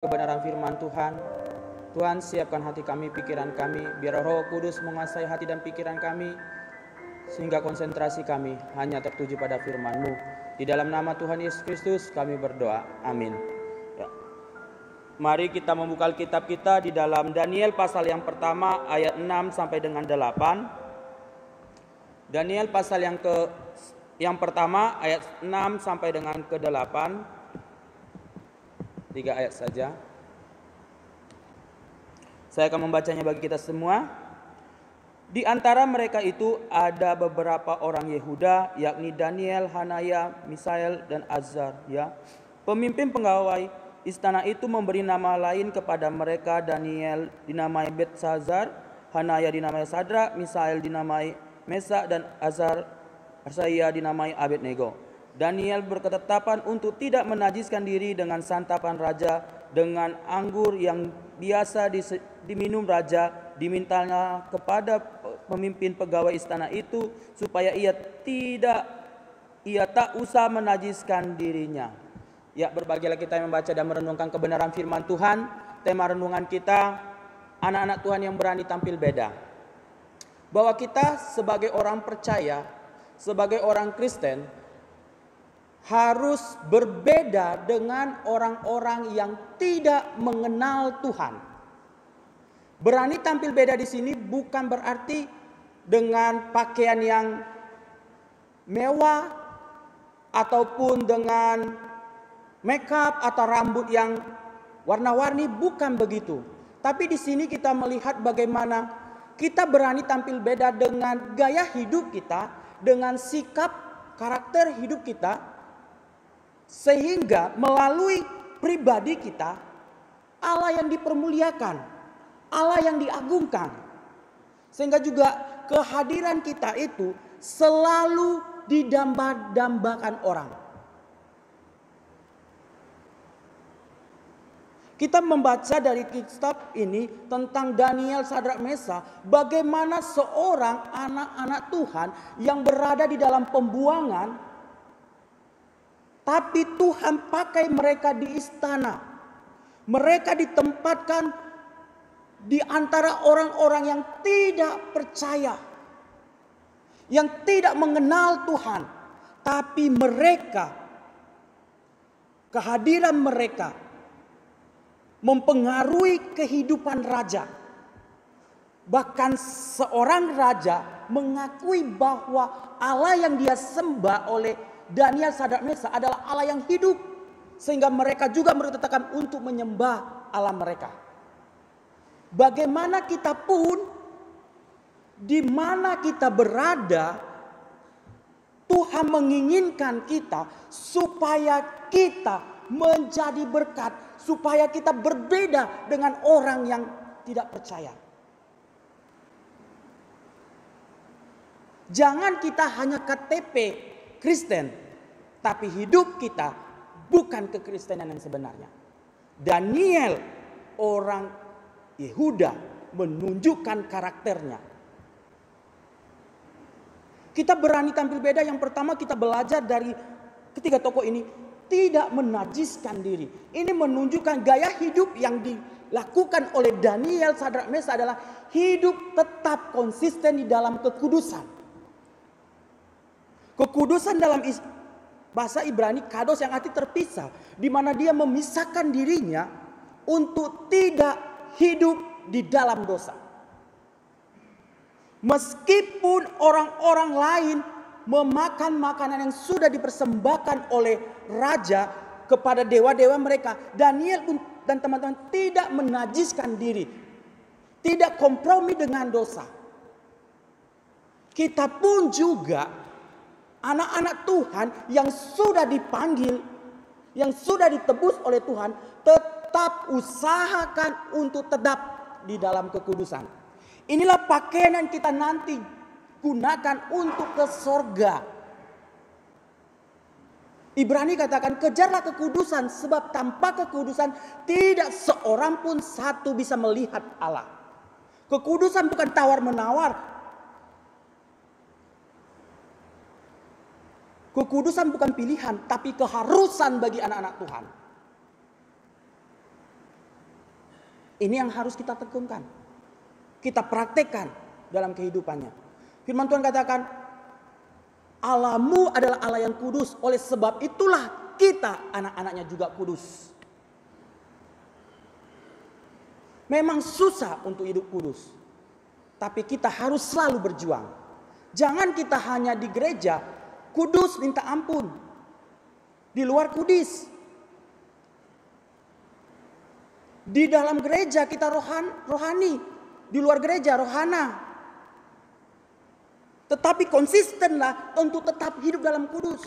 kebenaran firman Tuhan. Tuhan, siapkan hati kami, pikiran kami, biar Roh Kudus menguasai hati dan pikiran kami, sehingga konsentrasi kami hanya tertuju pada firman-Mu. Di dalam nama Tuhan Yesus Kristus kami berdoa, amin. Ya. Mari kita membuka Alkitab kita di dalam Daniel pasal yang pertama ayat 6 sampai dengan 8. Daniel pasal yang pertama ayat 6 sampai dengan ke-8. 3 ayat saja. Saya akan membacanya bagi kita semua. Di antara mereka itu ada beberapa orang Yehuda, yakni Daniel, Hanaya, Misael, dan Azar. Ya. Pemimpin pegawai istana itu memberi nama lain kepada mereka. Daniel dinamai Belsazar, Hanaya dinamai Sadrak, Misael dinamai Mesak, dan Arsaya dinamai Abednego. Daniel berketetapan untuk tidak menajiskan diri dengan santapan raja, dengan anggur yang biasa diminum raja. Dimintanya kepada pemimpin pegawai istana itu supaya ia tak usah menajiskan dirinya. Ya, berbahagialah kita yang membaca dan merenungkan kebenaran firman Tuhan. Tema renungan kita, anak-anak Tuhan yang berani tampil beda. Bahwa kita sebagai orang percaya, sebagai orang Kristen, harus berbeda dengan orang-orang yang tidak mengenal Tuhan. Berani tampil beda di sini bukan berarti dengan pakaian yang mewah ataupun dengan make up atau rambut yang warna-warni, bukan begitu. Tapi di sini kita melihat bagaimana kita berani tampil beda dengan gaya hidup kita, dengan sikap karakter hidup kita, sehingga melalui pribadi kita Allah yang dipermuliakan, Allah yang diagungkan. Sehingga juga kehadiran kita itu selalu didamba-dambakan orang. Kita membaca dari kitab ini tentang Daniel, Sadrak, Mesak, bagaimana seorang anak-anak Tuhan yang berada di dalam pembuangan, tapi Tuhan pakai mereka di istana. Mereka ditempatkan di antara orang-orang yang tidak percaya, yang tidak mengenal Tuhan. Tapi mereka, kehadiran mereka mempengaruhi kehidupan raja. Bahkan seorang raja mengakui bahwa Allah yang dia sembah oleh Daniel, Sadrak, Mesak adalah Allah yang hidup. Sehingga mereka juga bertetapkan untuk menyembah Allah mereka. Bagaimana kita pun, di mana kita berada, Tuhan menginginkan kita supaya kita menjadi berkat, supaya kita berbeda dengan orang yang tidak percaya. Jangan kita hanya KTP Kristen, tapi hidup kita bukan kekristenan yang sebenarnya. Daniel, orang Yehuda, menunjukkan karakternya. Kita berani tampil beda. Yang pertama kita belajar dari ketiga tokoh ini, tidak menajiskan diri. Ini menunjukkan gaya hidup yang dilakukan oleh Daniel, Sadrak, Mesak adalah hidup tetap konsisten di dalam kekudusan. Kekudusan dalam bahasa Ibrani kados, yang arti terpisah, di mana dia memisahkan dirinya untuk tidak hidup di dalam dosa. Meskipun orang-orang lain memakan makanan yang sudah dipersembahkan oleh raja kepada dewa-dewa mereka, Daniel dan teman-teman tidak menajiskan diri, tidak kompromi dengan dosa. Kita pun juga anak-anak Tuhan yang sudah dipanggil, yang sudah ditebus oleh Tuhan, tetap usahakan untuk tetap di dalam kekudusan. Inilah pakaian yang kita nanti gunakan untuk ke sorga. Ibrani katakan, kejarlah kekudusan, sebab tanpa kekudusan tidak seorang pun satu bisa melihat Allah. Kekudusan bukan tawar-menawar. Kekudusan bukan pilihan, tapi keharusan bagi anak-anak Tuhan. Ini yang harus kita tekunkan, kita praktekkan dalam kehidupannya. Firman Tuhan katakan, Allahmu adalah Allah yang kudus, oleh sebab itulah kita anak-anaknya juga kudus. Memang susah untuk hidup kudus, tapi kita harus selalu berjuang. Jangan kita hanya di gereja kudus minta ampun, di luar kudus. Di dalam gereja kita rohani, di luar gereja rohana. Tetapi konsistenlah untuk tetap hidup dalam kudus.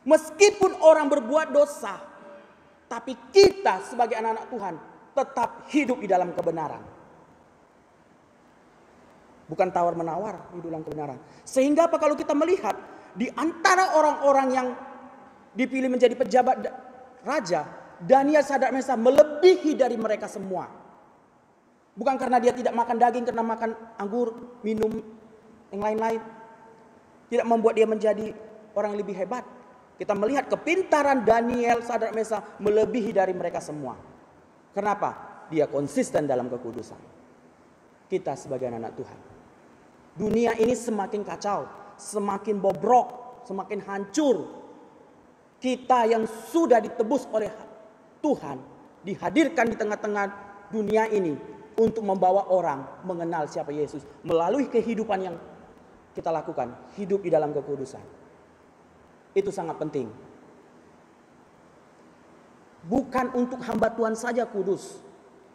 Meskipun orang berbuat dosa, tapi kita sebagai anak-anak Tuhan tetap hidup di dalam kebenaran. Bukan tawar-menawar hidup dalam kebenaran. Sehingga apa, kalau kita melihat di antara orang-orang yang dipilih menjadi pejabat raja, Daniel, Sadrak, Mesak melebihi dari mereka semua. Bukan karena dia tidak makan daging, karena makan anggur, minum yang lain-lain. Tidak membuat dia menjadi orang yang lebih hebat. Kita melihat kepintaran Daniel, Sadrak, Mesak melebihi dari mereka semua. Kenapa? Dia konsisten dalam kekudusan. Kita sebagai anak Tuhan, dunia ini semakin kacau, semakin bobrok, semakin hancur. Kita yang sudah ditebus oleh Tuhan dihadirkan di tengah-tengah dunia ini untuk membawa orang mengenal siapa Yesus melalui kehidupan yang kita lakukan, hidup di dalam kekudusan. Itu sangat penting. Bukan untuk hamba Tuhan saja kudus,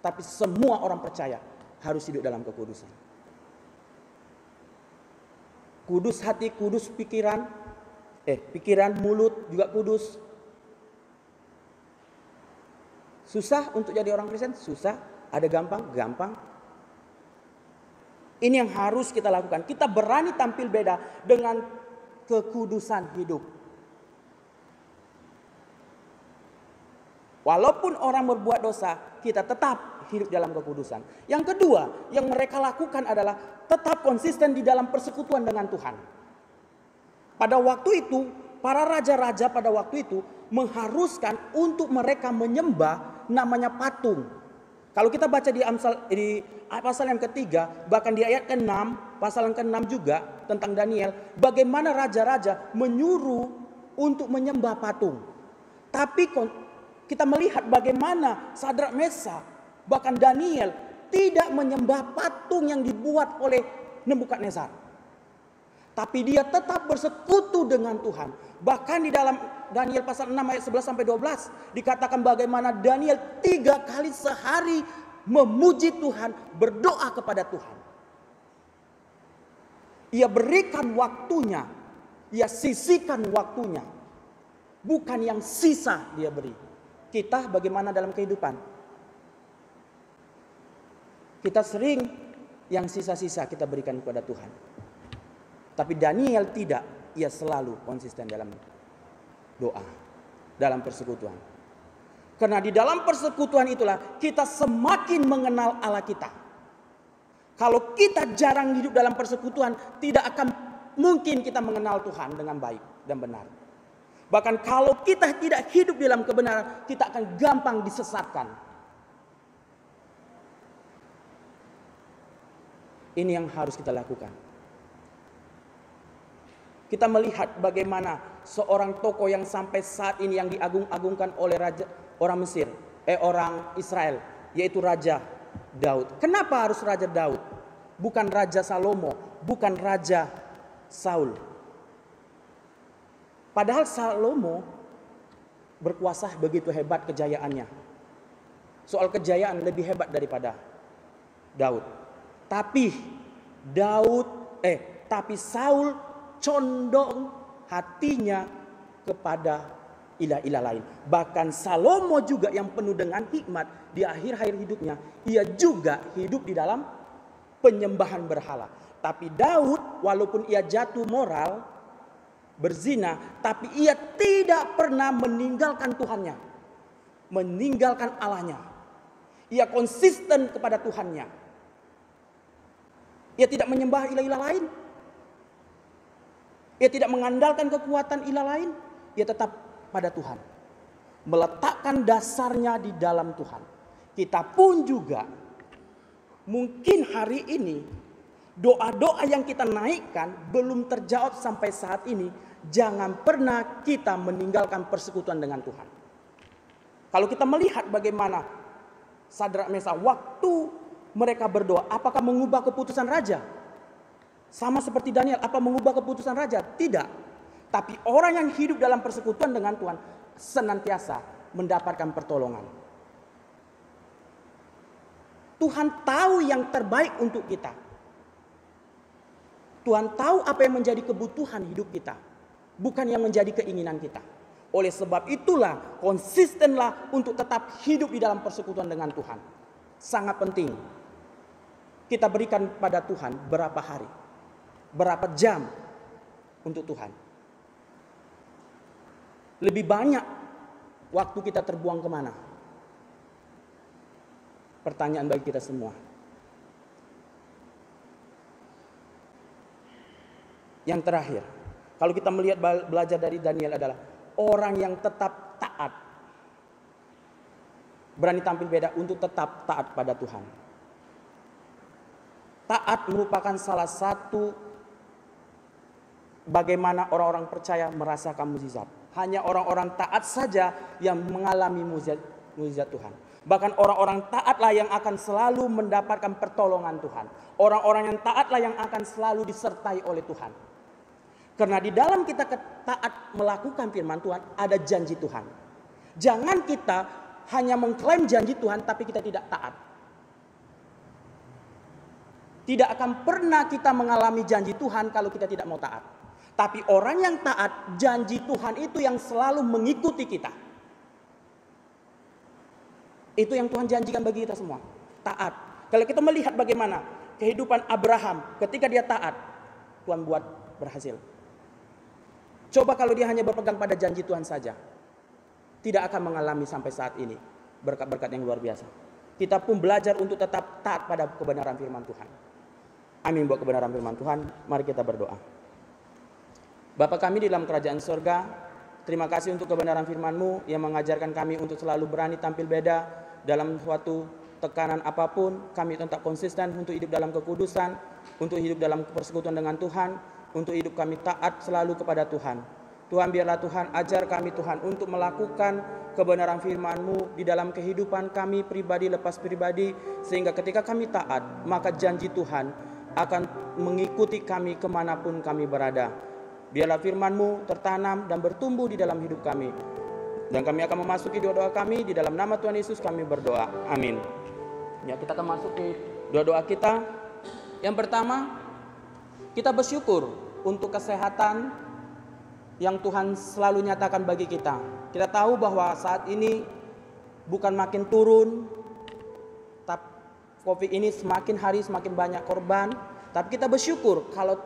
tapi semua orang percaya harus hidup dalam kekudusan. Kudus hati, kudus pikiran, pikiran, mulut juga kudus. Susah untuk jadi orang Kristen? Susah. Ada gampang? Gampang. Ini yang harus kita lakukan. Kita berani tampil beda dengan kekudusan hidup. Walaupun orang berbuat dosa, kita tetap hidup dalam kekudusan. Yang kedua, yang mereka lakukan adalah tetap konsisten di dalam persekutuan dengan Tuhan. Pada waktu itu, para raja-raja pada waktu itu mengharuskan untuk mereka menyembah namanya patung. Kalau kita baca di pasal yang ketiga, bahkan di ayat ke-6, pasal yang ke-6 juga tentang Daniel, bagaimana raja-raja menyuruh untuk menyembah patung. Tapi kita melihat bagaimana Sadrak, Mesak, bahkan Daniel tidak menyembah patung yang dibuat oleh Nebukadnezar. Tapi dia tetap bersekutu dengan Tuhan. Bahkan di dalam Daniel pasal 6 ayat 11 sampai 12 dikatakan bagaimana Daniel 3 kali sehari memuji Tuhan, berdoa kepada Tuhan. Ia berikan waktunya, ia sisihkan waktunya. Bukan yang sisa dia beri. Kita bagaimana dalam kehidupan? Kita sering yang sisa-sisa kita berikan kepada Tuhan. Tapi Daniel tidak, ia selalu konsisten dalam doa, dalam persekutuan. Karena di dalam persekutuan itulah kita semakin mengenal Allah kita. Kalau kita jarang hidup dalam persekutuan, tidak akan mungkin kita mengenal Tuhan dengan baik dan benar. Bahkan kalau kita tidak hidup dalam kebenaran, kita akan gampang disesatkan. Ini yang harus kita lakukan. Kita melihat bagaimana seorang tokoh yang sampai saat ini yang diagung-agungkan oleh orang Mesir, orang Israel, yaitu Raja Daud. Kenapa harus Raja Daud? Bukan Raja Salomo, bukan Raja Saul. Padahal Salomo berkuasa begitu hebat kejayaannya. Soal kejayaan lebih hebat daripada Daud. Tapi Saul condong hatinya kepada ilah-ilah lain. Bahkan Salomo juga yang penuh dengan hikmat di akhir-akhir hidupnya, ia juga hidup di dalam penyembahan berhala. Tapi Daud walaupun ia jatuh moral, berzina, tapi ia tidak pernah meninggalkan Tuhannya, meninggalkan Allahnya. Ia konsisten kepada Tuhannya. Ia tidak menyembah ilah-ilah lain. Ia tidak mengandalkan kekuatan ilah lain. Ia tetap pada Tuhan, meletakkan dasarnya di dalam Tuhan. kita pun juga mungkin hari ini doa-doa yang kita naikkan belum terjawab sampai saat ini. Jangan pernah kita meninggalkan persekutuan dengan Tuhan. Kalau kita melihat bagaimana Sadrak Mesak waktu mereka berdoa, apakah mengubah keputusan raja? Sama seperti Daniel, apa mengubah keputusan raja? Tidak. Tapi orang yang hidup dalam persekutuan dengan Tuhan senantiasa mendapatkan pertolongan. Tuhan tahu yang terbaik untuk kita. Tuhan tahu apa yang menjadi kebutuhan hidup kita, bukan yang menjadi keinginan kita. Oleh sebab itulah, konsistenlah untuk tetap hidup di dalam persekutuan dengan Tuhan. Sangat penting. Kita berikan pada Tuhan berapa hari, berapa jam untuk Tuhan. Lebih banyak waktu kita terbuang kemana? Pertanyaan bagi kita semua. Yang terakhir, kalau kita melihat belajar dari Daniel adalah orang yang tetap taat. Berani tampil beda untuk tetap taat pada Tuhan. Taat merupakan salah satu bagaimana orang-orang percaya merasakan mukjizat. Hanya orang-orang taat saja yang mengalami mukjizat Tuhan. Bahkan orang-orang taatlah yang akan selalu mendapatkan pertolongan Tuhan. Orang-orang yang taatlah yang akan selalu disertai oleh Tuhan. Karena di dalam kita taat melakukan firman Tuhan, ada janji Tuhan. Jangan kita hanya mengklaim janji Tuhan, tapi kita tidak taat. Tidak akan pernah kita mengalami janji Tuhan kalau kita tidak mau taat. Tapi orang yang taat, janji Tuhan itu yang selalu mengikuti kita. Itu yang Tuhan janjikan bagi kita semua. Taat. Kalau kita melihat bagaimana kehidupan Abraham ketika dia taat, Tuhan buat berhasil. Coba kalau dia hanya berpegang pada janji Tuhan saja, tidak akan mengalami sampai saat ini berkat-berkat yang luar biasa. Kita pun belajar untuk tetap taat pada kebenaran firman Tuhan. Amin buat kebenaran firman Tuhan. Mari kita berdoa. Bapa kami di dalam kerajaan surga, terima kasih untuk kebenaran firman-Mu yang mengajarkan kami untuk selalu berani tampil beda dalam suatu tekanan apapun. Kami tetap konsisten untuk hidup dalam kekudusan, untuk hidup dalam persekutuan dengan Tuhan, untuk hidup kami taat selalu kepada Tuhan. Tuhan, biarlah Tuhan ajar kami Tuhan untuk melakukan kebenaran firman-Mu di dalam kehidupan kami pribadi lepas pribadi, sehingga ketika kami taat, maka janji Tuhan akan mengikuti kami kemanapun kami berada. Biarlah firman-Mu tertanam dan bertumbuh di dalam hidup kami. Dan kami akan memasuki doa-doa kami. Di dalam nama Tuhan Yesus kami berdoa. Amin. Ya, kita akan masuki doa-doa kita. Yang pertama, kita bersyukur untuk kesehatan yang Tuhan selalu nyatakan bagi kita. Kita tahu bahwa saat ini bukan makin turun, tapi COVID ini semakin hari semakin banyak korban. Tapi kita bersyukur kalau